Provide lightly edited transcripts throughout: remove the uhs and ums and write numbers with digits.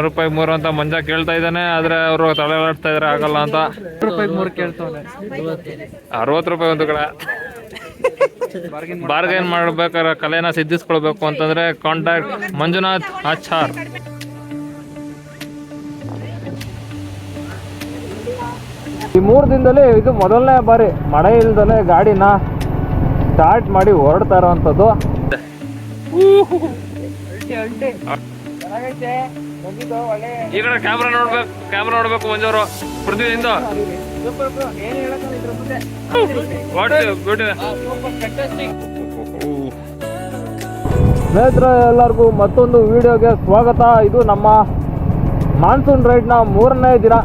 ರೂಪಾಯಿ 3 ಅಂತ ಮಂಜ ಕೇಳ್ತಾ ಇದ್ದಾನೆ. ಆದ್ರೆ ಅವರು ತಲೆಯಾಡ್ತಾ ಇದಾರೆ, ಆಗಲ್ಲ ಅಂತ. 3 ಕೇಳ್ತಾನೆ. 60 ರೂಪಾಯಿ ಒಂದು ಕಡೆ. ಬಾರ್ಗೇನ್ ಮಾಡ್ಬೇಕಾದ್ರೆ ಕಲೆನ ಸಿದ್ಧಿಸ್ಕೊಳ್ಬೇಕು ಅಂತಂದ್ರೆ ಕಾಂಟ್ಯಾಕ್ಟ್ ಮಂಜುನಾಥ್ ಆಚಾರ್. ಈ 3 ದಿನದಲ್ಲಿ ಇದು ಮೊದಲನೇ ಬಾರಿ ಮಳೆ ಇಲ್ದಲೆ ಗಾಡಿನ ಸ್ಟಾರ್ಟ್ ಮಾಡಿ ಹೊರಡ್ತಾ ಇರೋವಂಥದ್ದು. ಈ ಕಡೆ ಕ್ಯಾಮ್ರಾ ನೋಡ್ಬೇಕು ಮಂಜೂರು ಪೃಥ್ವಿಯಿಂದ. ಸ್ನೇಹಿತರೆ, ಎಲ್ಲರಿಗೂ ಮತ್ತೊಂದು ವಿಡಿಯೋಗೆ ಸ್ವಾಗತ. ಇದು ನಮ್ಮ ಮಾನ್ಸೂನ್ ರೈಡ್ನ 3ನೇ ದಿನ.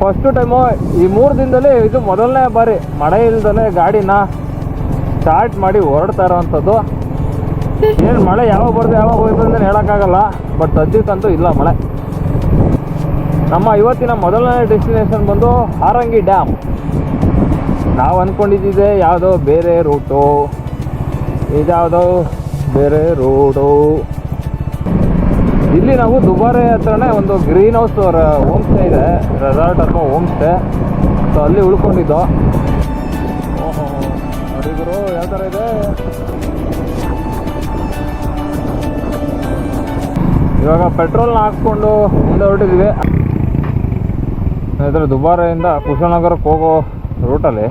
ಫಸ್ಟ್ ಟೈಮು ಈ 3 ದಿನದಲ್ಲಿ ಇದು ಮೊದಲನೇ ಬಾರಿ ಮಳೆ ಇಲ್ದಲೆ ಗಾಡಿನ ಸ್ಟಾರ್ಟ್ ಮಾಡಿ ಹೊರಡ್ತಾ ಇರೋವಂಥದ್ದು. ಏನು ಮಳೆ ಯಾವಾಗ ಬರ್ತದೆ ಯಾವಾಗ ಹೋಯ್ತು ಅಂತ ಹೇಳೋಕ್ಕಾಗಲ್ಲ, ಬಟ್ ಸದ್ಯಕ್ಕಂತೂ ಇಲ್ಲ ಮಳೆ. ನಮ್ಮ ಇವತ್ತಿನ ಮೊದಲನೇ ಡೆಸ್ಟಿನೇಷನ್ ಬಂದು ಹಾರಂಗಿ ಡ್ಯಾಮ್. ನಾವು ಅಂದ್ಕೊಂಡಿದ್ದಿದೆ ಯಾವುದೋ ಬೇರೆ ರೂಟು, ಇದ್ಯಾವುದೋ ಬೇರೆ ರೂಟು. ಇಲ್ಲಿ ನಾವು ದುಬಾರೆ ಹತ್ರನೇ ಒಂದು ಗ್ರೀನ್ ಹೌಸ್ ಹೋಮ್ ಸ್ಟೇ ಇದೆ, ರೆಸಾರ್ಟ್ ಅಥವಾ ಹೋಮ್ ಸ್ಟೇ. ಸೊ ಅಲ್ಲಿ ಉಳ್ಕೊಂಡಿದ್ದು. ಓಹೋ ಹುಡುಗರು ಯಾವ ಥರ ಇದೆ. ಇವಾಗ ಪೆಟ್ರೋಲ್ನ ಹಾಕ್ಕೊಂಡು ಮುಂದೆ ಹೊರಟಿದ್ವಿ. ಸ್ನೇಹಿತರೆ, ದುಬಾರೆಯಿಂದ ಕುಶಾಲನಗರಕ್ಕೆ ಹೋಗೋ ರೂಟಲ್ಲಿ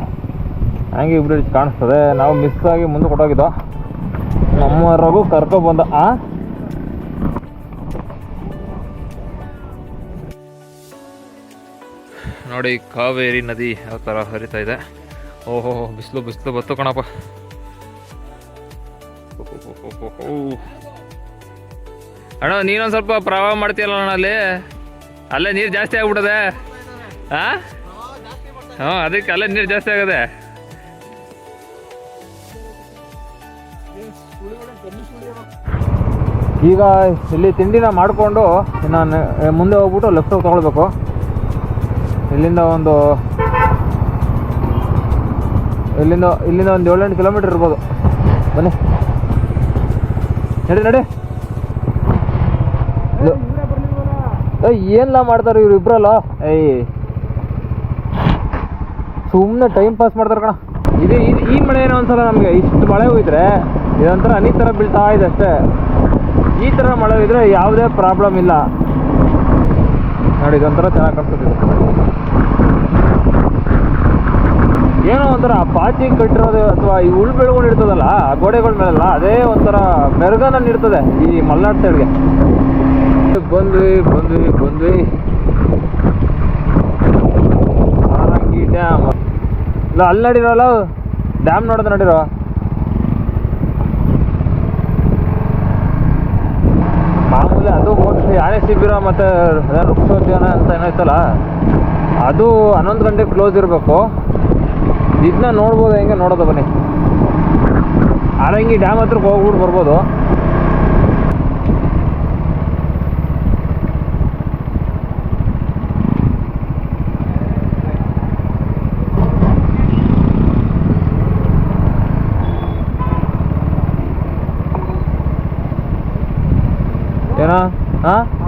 ಹ್ಯಾಂಗಿ ಬ್ರಿಡ್ಜ್ ಕಾಣಿಸ್ತದೆ. ನಾವು ಮಿಸ್ ಆಗಿ ಮುಂದೆ ಕೊಟ್ಟೋಗಿದ್ದೋ, ನಮ್ಮವರೆಗೂ ಕರ್ಕೊಬಂದ. ನೋಡಿ ಕಾವೇರಿ ನದಿ ಯಾವ ಥರ ಹರಿತಾ ಇದೆ. ಓಹೋ ಬಿಸಿಲು ಬತ್ತು ಕಣಪ್ಪ. ಅಣ್ಣ ನೀನೊಂದು ಸ್ವಲ್ಪ ಪ್ರವಾಹ ಮಾಡ್ತೀಯಲ್ಲ ಅಣ್ಣ, ಅಲ್ಲೇ ನೀರು ಜಾಸ್ತಿ ಆಗ್ಬಿಟ್ಟದೆ. ಹಾಂ ಅದಕ್ಕೆ ಅಲ್ಲೇ ನೀರು ಜಾಸ್ತಿ ಆಗದೆ. ಈಗ ಇಲ್ಲಿ ತಿಂಡಿನ ಮಾಡಿಕೊಂಡು ನಾನು ಮುಂದೆ ಹೋಗ್ಬಿಟ್ಟು ಲೆಫ್ಟ್ ಹೋಗಿ ತೊಗೊಳ್ಬೇಕು. ಇಲ್ಲಿಂದ ಒಂದು 7-8 ಕಿಲೋಮೀಟರ್ ಇರ್ಬೋದು. ಬನ್ನಿ ನಡಿ. ಏನೆಲ್ಲ ಮಾಡ್ತಾರೆ ಇವ್ರು ಇಬ್ರಲ್ಲ. ಸುಮ್ಮನೆ ಟೈಮ್ ಪಾಸ್ ಮಾಡ್ತಾರೆ ಕಣ. ಈ ಮಳೆ ಏನೋ ಒಂದ್ಸಲ ನಮಗೆ ಇಷ್ಟು ಮಳೆ ಹೋಯ್ದ್ರೆ ಇದೊಂಥರ ಹನಿ ಥರ ಬೀಳ್ತಾ ಇದೆ ಅಷ್ಟೇ. ಈ ಥರ ಮಳೆ ಹೋಯ್ದ್ರೆ ಯಾವುದೇ ಪ್ರಾಬ್ಲಮ್ ಇಲ್ಲ. ನೋಡಿ ಇದೊಂಥರ ಚೆನ್ನಾಗಿ ಕಾಣಿಸ್ತಿದೆ. ಏನೋ ಒಂಥರ ಪಾಚಿ ಕಟ್ಟಿರೋದು ಅಥವಾ ಈ ಉಳು ಬೆಳ್ಕೊಂಡು ಇರ್ತದಲ್ಲ ಆ ಗೋಡೆಗಳ ಮೇಲೆಲ್ಲ, ಅದೇ ಒಂಥರ ಮೆರುಗನ ನೀಡ್ತದೆ ಈ ಮಲೆನಾಡು ಸೈಡ್ಗೆ. ಬಂದ್ವಿ ಹಾರಂಗಿ ಡ್ಯಾಮ್. ಇಲ್ಲ ಅಲ್ಲಿ ನಡಿರೋಲ್ಲ, ಡ್ಯಾಮ್ ನೋಡೋದು ನಡಿರೋ. ಮಾಮೂಲಿ ಅದು ಮೋಸ್ಟ್ಲಿ ಆನೆ ಶಿಬಿರ ಮತ್ತು ವೃಕ್ಷೋದ್ಯಾನ ಅಂತ ಏನಾಯ್ತಲ್ಲ, ಅದು 11 ಗಂಟೆಗೆ ಕ್ಲೋಸ್ ಇರಬೇಕು. ಇದನ್ನ ನೋಡ್ಬೋದು. ಹೆಂಗೆ ನೋಡೋದು ಬನ್ನಿ. ಹಾರಂಗಿ ಡ್ಯಾಮ್ ಹತ್ರಕ್ಕೆ ಹೋಗ್ಬಿಟ್ಟು ಬರ್ಬೋದು. ಏನೋ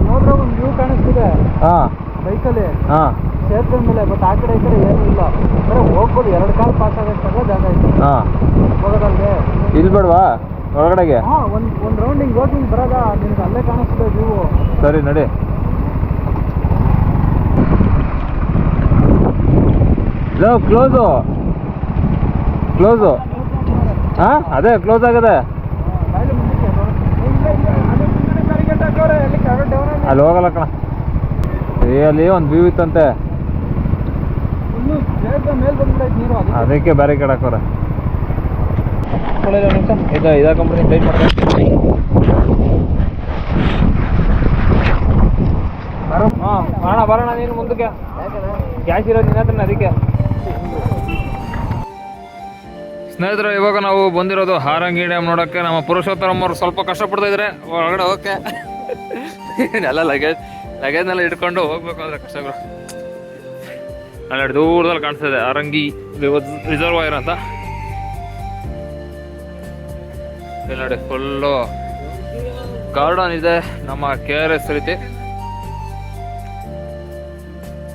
ನೋಡ್ರೆ ಒಂದು ವ್ಯೂ ಕಾಣಿಸ್ತಿದೆ. ಬೈಕಲ್ಲಿ ಸೇರ್ಕೊಂಡ ಮೇಲೆ, ಬಟ್ ಆ ಕಡೆ ಈ ಕಡೆ ಏನೂ ಇಲ್ಲ. ಬರೀ ಹೋಗ್ಬೋದು, 2 ಕಾಲು ಪಾಸ್ ಆಗೋಷ್ಟು ಜಾಗ ಐತೆ ಹೋಗೋದಲ್ಗೆ. ಇಲ್ಲಿ ಬೇಡವಾ ಒಳಗಡೆಗೆ? ಒಂದು ರೌಂಡ್ ಹೋಗಿ ಬರೋದಾ, ನಿನ್ಗೆ ಅಲ್ಲೇ ಕಾಣಿಸ್ತದೆ ವ್ಯೂ. ಸರಿ ನಡಿ. ಕ್ಲೋಸು ಅದೇ ಕ್ಲೋಸ್ ಆಗದೆ. ಅಲ್ಲಿ ಹೋಗಲ್ಲ ಕಣ. ಅಲ್ಲಿ ಒಂದು ವ್ಯೂ ಇತ್ತಂತೆ, ಅದಕ್ಕೆ ಬ್ಯಾರಿಕೇಡ್ ಹಾಕೋರೆ. ಇದಾ ಕಂಪ್ನಿ ಟೈಟ್ ಮಾಡ್ತಾರೆ. ಬರೋಣ ನೀನು ಮುಂದಕ್ಕೆ. ಗ್ಯಾಸ್ ಇರೋದು ನಿನ್ನ ಹತ್ರ, ಅದಕ್ಕೆ. ಸ್ನೇಹಿತರೆ, ಇವಾಗ ನಾವು ಬಂದಿರೋದು ಹಾರಂಗಿ ಡ್ಯಾಮ್ ನೋಡೋಕ್ಕೆ. ನಮ್ಮ ಪುರುಷೋತ್ತರಮ್ಮ ಅವ್ರು ಸ್ವಲ್ಪ ಕಷ್ಟಪಡ್ತಾ ಇದ್ದಾರೆ ಒಳಗಡೆ ಹೋಗಕ್ಕೆ. ಎಲ್ಲ ಲಗೇಜ್ನೆಲ್ಲ ಇಟ್ಕೊಂಡು ಹೋಗ್ಬೇಕಾದ್ರೆ ಕಷ್ಟಗಳು. ಅಲ್ಲಿ ದೂರದಲ್ಲಿ ಕಾಣಿಸ್ತದೆ ಹಾರಂಗಿ ರಿಸರ್ವಾಯರ್ ಅಂತ. ಇಲ್ಲಿ ನೋಡಿ ಫುಲ್ಲು ಗಾರ್ಡನ್ ಇದೆ ನಮ್ಮ KRS ರೀತಿ.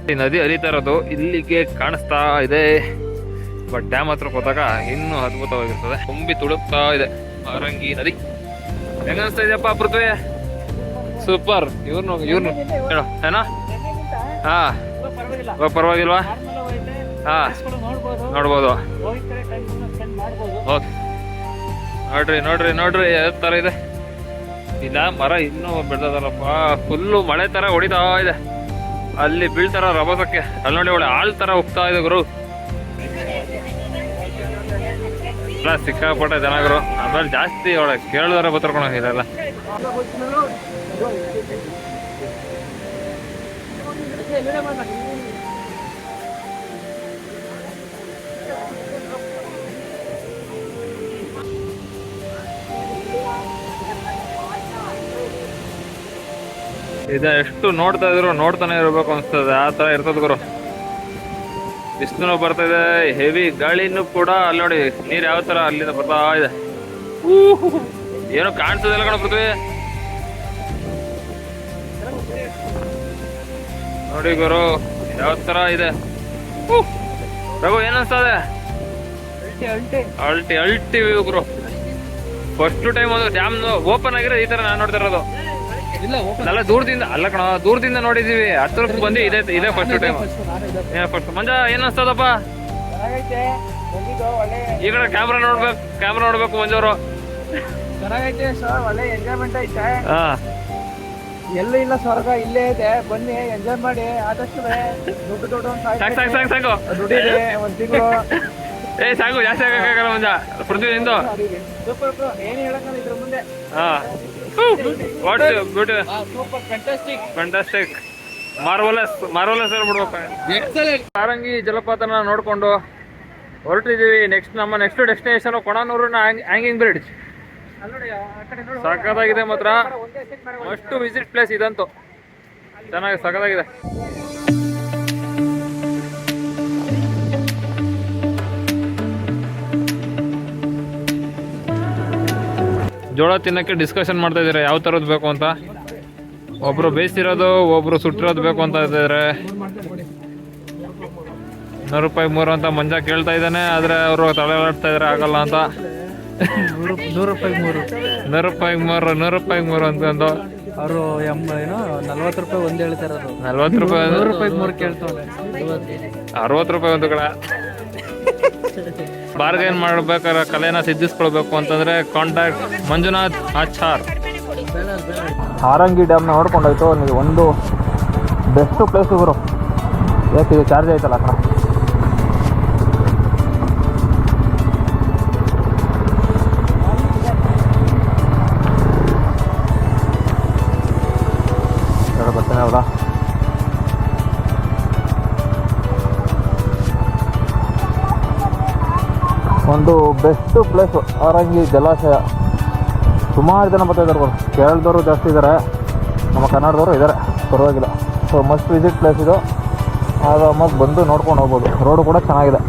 ಈ ನದಿ ಹರಿತಾ ಇರೋದು ಇಲ್ಲಿಗೆ ಕಾಣಿಸ್ತಾ ಇದೆ. ಬಟ್ ಡ್ಯಾಮ್ ಹತ್ರ ಹೋದಾಗ ಇನ್ನೂ ಅದ್ಭುತವಾಗಿರ್ತದೆ. ತುಂಬಿ ತುಳುಕ್ತಾ ಇದೆ ಹಾರಂಗಿ ನದಿ. ಹೆಂಗ ಅನಿಸ್ತಾ ಇದೆಯಪ್ಪ ಪೃಥ್ವಿ? ಸೂಪರ್. ಇವ್ರನ್ನು ಹೇಳೋ ಏನಾ? ಹಾ ಪರವಾಗಿಲ್ವಾ? ಹಾ ನೋಡ್ಬೋದು. ಓಕೆ ನೋಡ್ರಿ ಯಾವ ತರ ಇದೆ. ಇಲ್ಲ ಮರ ಇನ್ನೂ ಬೆಳೆದಲ್ಲಪ್ಪ. ಫುಲ್ಲು ಮಳೆ ತರ ಹೊಡಿತಾ ಇದೆ. ಅಲ್ಲಿ ಬೀಳ್ತಾರ ರಭಸಕ್ಕೆ. ಅಲ್ಲಿ ನೋಡಿ ಒಳ್ಳೆ ಆಳ್ ತರ ಹೋಗ್ತಾ ಇದೆ ಗುರು. ಎಲ್ಲ ಸಿಕ್ಕಾಪಟ್ಟೆ ಜನಗರು. ಆಮೇಲೆ ಜಾಸ್ತಿ ಒಳ್ಳೆ ಕೇಳಿದಾರೆ ಬತ್ತರ್ಕೊಳ ಇರಲ್ಲ. ಎಷ್ಟು ನೋಡ್ತಾ ಇದ್ರು ನೋಡ್ತಾನೆ ಇರ್ಬೇಕು ಅನ್ಸ್ತದೆ. ಆ ತರ ಇರ್ತದ ಗುರು. ಬಿಸಿಲು ಬರ್ತಾ ಇದೆ, ಹೆವಿ ಗಾಳಿನೂ ಕೂಡ. ಅಲ್ಲಿ ನೋಡಿ ನೀರ್ ಯಾವ ತರ ಅಲ್ಲಿಂದ ಬರ್ತಾ ಇದೆ. ಏನು ಕಾಣಿಸೋದಿಲ್ಲ ಕಣ ಪೃಥ್ವಿ. ನೋಡಿ ಗುರು ಯಾವ ತರ ಇದೆ. ರಘು ಏನ್ ಅನ್ಸ್ತದೆ? ಅಲ್ಟಿ ವ್ಯೂ ಗುರು. ಫಸ್ಟ್ ಟೈಮ್ ಒಂದು ಡ್ಯಾಮ್ ಓಪನ್ ಆಗಿರೋ ಈ ತರ ನಾನು ನೋಡ್ತಾ ಇರೋದು. ಎಲ್ಲ ದೂರದಿಂದ ಅಲ್ಲ ಕಣ, ದೂರದಿಂದ ನೋಡಿದೀವಿ. ಹತ್ರಕ್ಕೆ ಬಂದು ಇದೇ ಫಸ್ಟ್ ಟೈಮ್. ಫಸ್ಟ್ ಮಂಜ ಏನ್ ಅನ್ಸ್ತದಪ್ಪ? ಈ ಕಡೆ ಕ್ಯಾಮ್ರಾ ನೋಡ್ಬೇಕು ಮಂಜವರು. ಚೆನ್ನಾಗೈತೆ ಸರ್, ಒಳ್ಳೆ ಎಂಜಾಯ್ಮೆಂಟ್ ಐತೆ. ಹಾ ಎಲ್ಲೂ ಇಲ್ಲ ಸ್ವರ್ಗ ಇಲ್ಲೇ ಇದೆ. ಬನ್ನಿ ಎಂಜಾಯ್ ಮಾಡಿ. ಆದಷ್ಟು ದೊಡ್ಡ ಸಾಕು ದುಡ್ಡಿದೆ ಒಂದ್ ತಿಂಗಳು. ಸಾಕು ಜಾಸ್ತಿ ಆಗಲ್ಲ ಮಂಜ. ಪೃಥ್ವಿ ನಿಂದು ಏನು ಹೇಳಕ್ಕಲ್ಲ ಇದ್ರ ಮುಂದೆ. ಹಾ what's beauty. Super fantastic marvellous ಹೇಳ್ಬಿಡ್ಬೇಕು. ಹಾರಂಗಿ ಜಲಪಾತನ ನೋಡ್ಕೊಂಡು ಹೊರಟಿದೀವಿ. Next destination Konanur hanging bridge. ಸಖತ್ತಾಗಿದೆ ಮಾತ್ರ. ಅಷ್ಟು ವಿಸಿಟ್ ಪ್ಲೇಸ್ ಇದಂತೂ ಚೆನ್ನಾಗಿ ಸಖತ್ತಾಗಿದೆ. ಜೋಳ ತಿನ್ನಕ್ಕೆ ಡಿಸ್ಕಷನ್ ಮಾಡ್ತಾ ಇದ್ದಾರೆ ಯಾವ ಥರದ್ದು ಬೇಕು ಅಂತ. ಒಬ್ರು ಬೇಯಿಸಿರೋದು, ಒಬ್ರು ಸುಟ್ಟಿರೋದು ಬೇಕು ಅಂತ ಇದ್ದಾರೆ. 100 ರೂಪಾಯಿ 3 ಅಂತ ಮಂಜ ಕೇಳ್ತಾ ಇದ್ದಾನೆ. ಆದ್ರೆ ಅವರು ತಲೆ ಆಡ್ತಾ ಇದಾರೆ ಆಗಲ್ಲ ಅಂತ. 100 ರೂಪಾಯಿ 100 ರೂಪಾಯಿ 3 ಅಂತಂದು ಅವರು ಏನು 40 ರೂಪಾಯಿ ಒಂದು ಹೇಳ್ತಾರದು. 40 ರೂಪಾಯಿ 100 ರೂಪಾಯಿ 3 ಕೇಳ್ತಾವೆ. 60 ರೂಪಾಯಿ ಒಂದು ಕಡೆ. ಬಾರ್ಗೇನ್ ಮಾಡ್ಬೇಕಾದ್ರೆ ಕಲೆನ ಸಿದ್ಧಿಸ್ಕೊಳ್ಬೇಕು ಅಂತಂದ್ರೆ ಕಾಂಟ್ಯಾಕ್ಟ್ ಮಂಜುನಾಥ್ ಆಚಾರ್. ಹಾರಂಗಿ ಡ್ಯಾಮ್ನ ನೋಡ್ಕೊಂಡಾಯ್ತು. ನೀವು ಒಂದು ಬೆಸ್ಟ್ ಪ್ಲೇಸ್ ಗುರು. ಯಾಕೆ ಚಾರ್ಜ್ ಆಯ್ತಲ್ಲ ಅక్కడ. ಬರ್ತಾನೆ ಹೌದಾ. ಒಂದು ಬೆಸ್ಟ್ ಪ್ಲೇಸು ಹಾರಂಗಿ ಜಲಾಶಯ. ಸುಮಾರು ಜನ ಬರ್ತಾ ಇದ್ದಾರೆ. ಕೇರಳದವರು ಜಾಸ್ತಿ ಇದ್ದಾರೆ, ನಮ್ಮ ಕನ್ನಡದವರು ಇದ್ದಾರೆ, ಪರವಾಗಿಲ್ಲ. ಸೊ ಮಸ್ಟ್ ವಿಸಿಟ್ ಪ್ಲೇಸ್ ಇದು. ಆರಾಮಾಗಿ ಬಂದು ನೋಡ್ಕೊಂಡು ಹೋಗ್ಬೋದು. ರೋಡು ಕೂಡ ಚೆನ್ನಾಗಿದೆ.